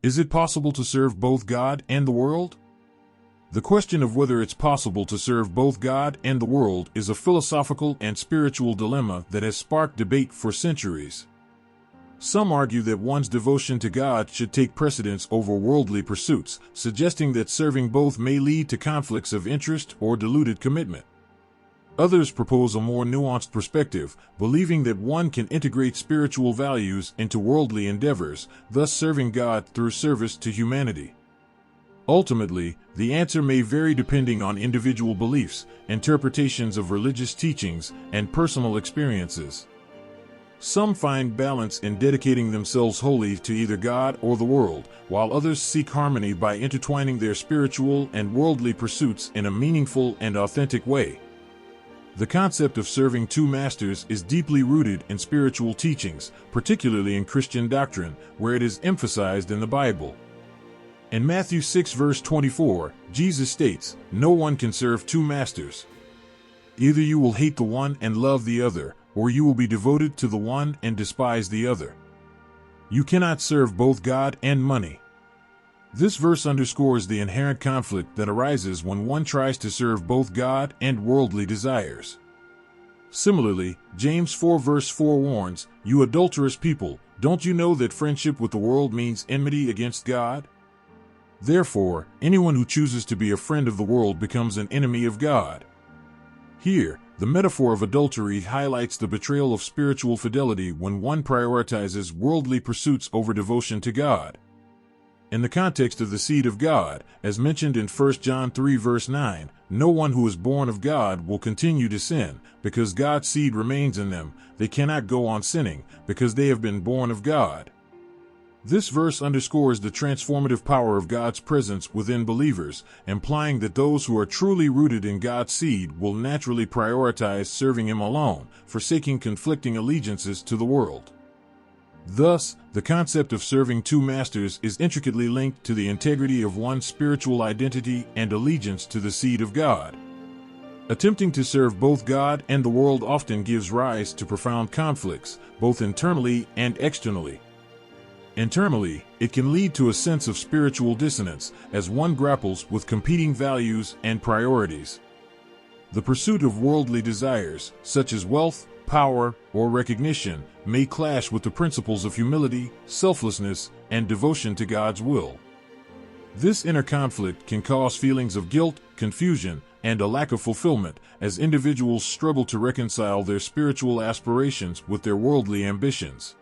Is it possible to serve both God and the world? The question of whether it's possible to serve both God and the world is a philosophical and spiritual dilemma that has sparked debate for centuries. Some argue that one's devotion to God should take precedence over worldly pursuits, suggesting that serving both may lead to conflicts of interest or diluted commitment. Others propose a more nuanced perspective, believing that one can integrate spiritual values into worldly endeavors, thus serving God through service to humanity. Ultimately, the answer may vary depending on individual beliefs, interpretations of religious teachings, and personal experiences. Some find balance in dedicating themselves wholly to either God or the world, while others seek harmony by intertwining their spiritual and worldly pursuits in a meaningful and authentic way. The concept of serving two masters is deeply rooted in spiritual teachings, particularly in Christian doctrine, where it is emphasized in the Bible. In Matthew 6 verse 24, Jesus states, "No one can serve two masters. Either you will hate the one and love the other, or you will be devoted to the one and despise the other. You cannot serve both God and money." This verse underscores the inherent conflict that arises when one tries to serve both God and worldly desires. Similarly, James 4 verse 4 warns, "You adulterous people, don't you know that friendship with the world means enmity against God? Therefore, anyone who chooses to be a friend of the world becomes an enemy of God." Here, the metaphor of adultery highlights the betrayal of spiritual fidelity when one prioritizes worldly pursuits over devotion to God. In the context of the seed of God, as mentioned in 1 John 3 verse 9, no one who is born of God will continue to sin, because God's seed remains in them. They cannot go on sinning, because they have been born of God. This verse underscores the transformative power of God's presence within believers, implying that those who are truly rooted in God's seed will naturally prioritize serving Him alone, forsaking conflicting allegiances to the world. Thus, the concept of serving two masters is intricately linked to the integrity of one's spiritual identity and allegiance to the seed of God. Attempting to serve both God and the world often gives rise to profound conflicts, both internally and externally. Internally, it can lead to a sense of spiritual dissonance as one grapples with competing values and priorities. The pursuit of worldly desires, such as wealth, power, or recognition, may clash with the principles of humility, selflessness, and devotion to God's will. This inner conflict can cause feelings of guilt, confusion, and a lack of fulfillment as individuals struggle to reconcile their spiritual aspirations with their worldly ambitions.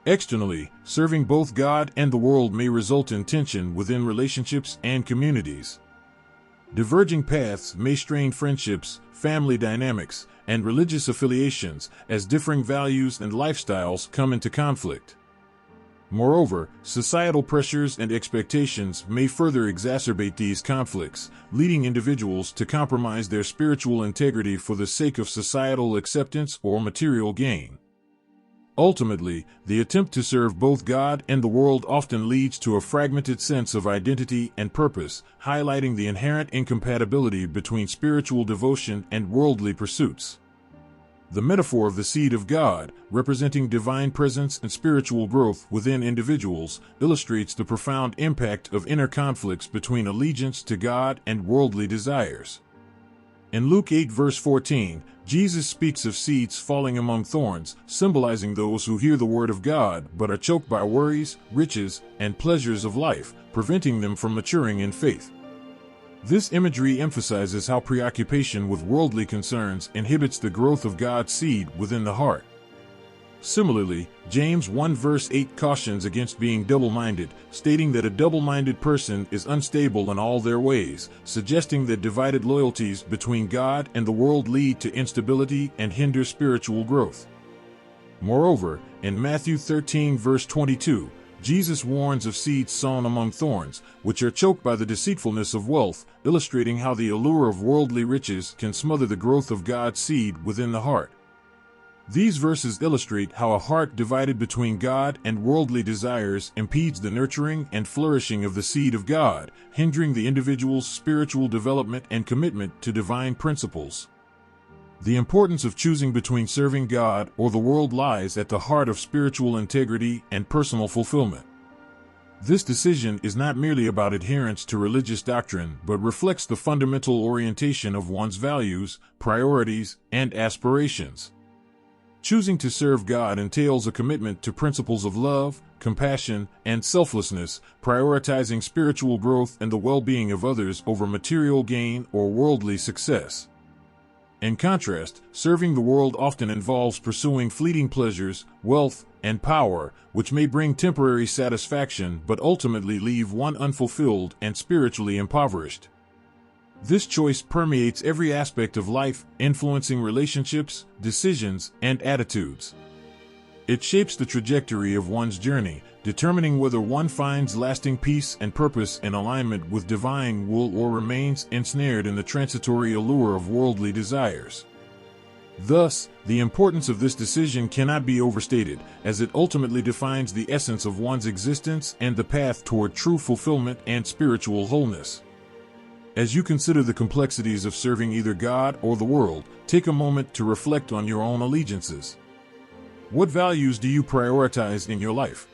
Externally, serving both God and the world may result in tension within relationships and communities. Diverging paths may strain friendships, family dynamics, and religious affiliations as differing values and lifestyles come into conflict. Moreover, societal pressures and expectations may further exacerbate these conflicts, leading individuals to compromise their spiritual integrity for the sake of societal acceptance or material gain. Ultimately, the attempt to serve both God and the world often leads to a fragmented sense of identity and purpose, highlighting the inherent incompatibility between spiritual devotion and worldly pursuits. The metaphor of the seed of God, representing divine presence and spiritual growth within individuals, illustrates the profound impact of inner conflicts between allegiance to God and worldly desires. In Luke 8 verse 14, Jesus speaks of seeds falling among thorns, symbolizing those who hear the word of God but are choked by worries, riches, and pleasures of life, preventing them from maturing in faith. This imagery emphasizes how preoccupation with worldly concerns inhibits the growth of God's seed within the heart. Similarly, James 1 verse 8 cautions against being double-minded, stating that a double-minded person is unstable in all their ways, suggesting that divided loyalties between God and the world lead to instability and hinder spiritual growth. Moreover, in Matthew 13 verse 22, Jesus warns of seeds sown among thorns, which are choked by the deceitfulness of wealth, illustrating how the allure of worldly riches can smother the growth of God's seed within the heart. These verses illustrate how a heart divided between God and worldly desires impedes the nurturing and flourishing of the seed of God, hindering the individual's spiritual development and commitment to divine principles. The importance of choosing between serving God or the world lies at the heart of spiritual integrity and personal fulfillment. This decision is not merely about adherence to religious doctrine, but reflects the fundamental orientation of one's values, priorities, and aspirations. Choosing to serve God entails a commitment to principles of love, compassion, and selflessness, prioritizing spiritual growth and the well-being of others over material gain or worldly success. In contrast, serving the world often involves pursuing fleeting pleasures, wealth, and power, which may bring temporary satisfaction but ultimately leave one unfulfilled and spiritually impoverished. This choice permeates every aspect of life, influencing relationships, decisions, and attitudes. It shapes the trajectory of one's journey, determining whether one finds lasting peace and purpose in alignment with divine will or remains ensnared in the transitory allure of worldly desires. Thus, the importance of this decision cannot be overstated, as it ultimately defines the essence of one's existence and the path toward true fulfillment and spiritual wholeness. As you consider the complexities of serving either God or the world, take a moment to reflect on your own allegiances. What values do you prioritize in your life?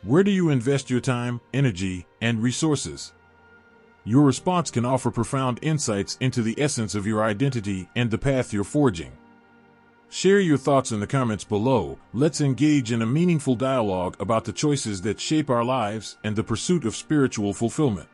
Where do you invest your time, energy, and resources? Your response can offer profound insights into the essence of your identity and the path you're forging. Share your thoughts in the comments below. Let's engage in a meaningful dialogue about the choices that shape our lives and the pursuit of spiritual fulfillment.